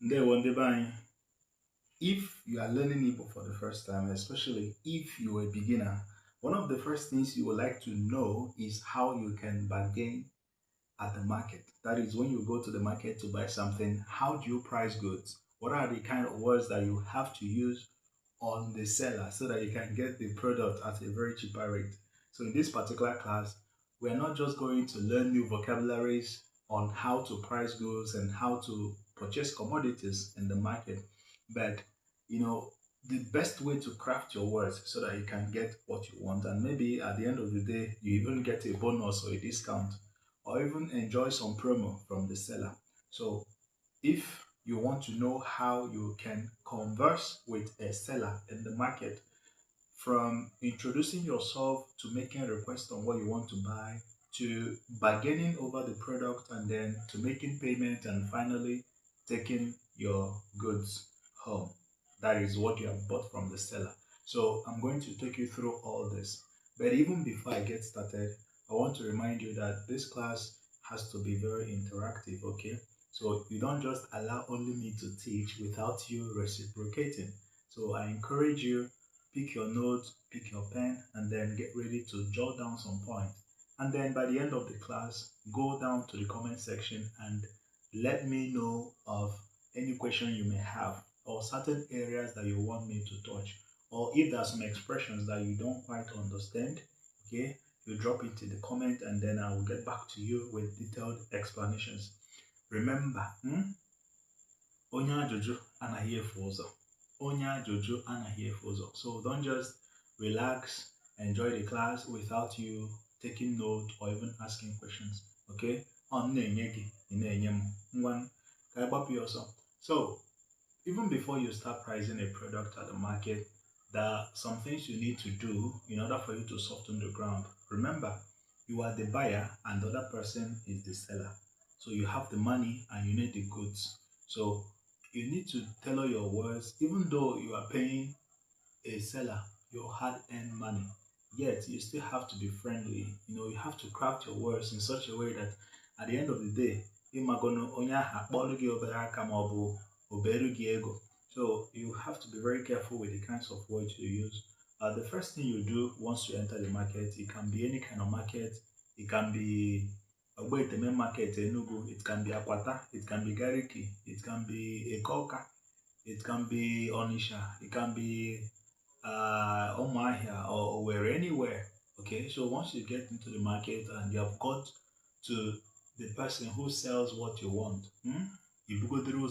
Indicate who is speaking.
Speaker 1: Ndewo ndị be anyị. If you are learning Igbo for the first time, especially if you're a beginner, one of the first things you would like to know is how you can bargain at the market. That is, when you go to the market to buy something, how do you price goods? What are the kind of words that you have to use on the seller so that you can get the product at a very cheaper rate? So in this particular class, we're not just going to learn new vocabularies on how to price goods and how to purchase commodities in the market, but the best way to craft your words so that you can get what you want, and maybe at the end of the day you even get a bonus or a discount, or even enjoy some promo from the seller. So if you want to know how you can converse with a seller in the market, from introducing yourself to making a request on what you want to buy, to bargaining over the product, and then to making payment, and finally taking your goods home. That is what you have bought from the seller. So I'm going to take you through all this. But even before I get started, I want to remind you that this class has to be very interactive, okay? So you don't just allow only me to teach without you reciprocating. So I encourage you, pick your notes, pick your pen, and then get ready to jot down some points. And then by the end of the class, go down to the comment section and let me know of any question you may have, or certain areas that you want me to touch, or if there are some expressions that you don't quite understand, okay, you drop it in the comment and then I will get back to you with detailed explanations. Remember, onye ajụjụ anaghị efu ụzọ. Onye ajụjụ anaghị efu ụzọ. So don't just relax, enjoy the class without you taking note or even asking questions. Okay? On na-enye gị, ị na-enye m. Ngwa ka ị gbapụ ya ọsọ. So even before you start pricing a product at the market, there are some things you need to do in order for you to soften the ground. Remember, you are the buyer and the other person is the seller. So you have the money and you need the goods. So you need to tailor your words, even though you are paying a seller your hard-earned money. Yet you still have to be friendly. You have to craft your words in such a way that at the end of the day, ịmagono onye ahụ akpọrọ gị obere aka ma ọ bụ obere gị ego. So you have to be very careful with the kinds of words you use. The first thing you do once you enter the market, it can be any kind of market. It can be Ogboeteme market, Enugu. It can be Akwata. It can be Gariki. It can be Ekoka. It can be Onisha. It can be Omahia or where anywhere. Okay, so once you get into the market and you have got to the person who sells what you want, you go through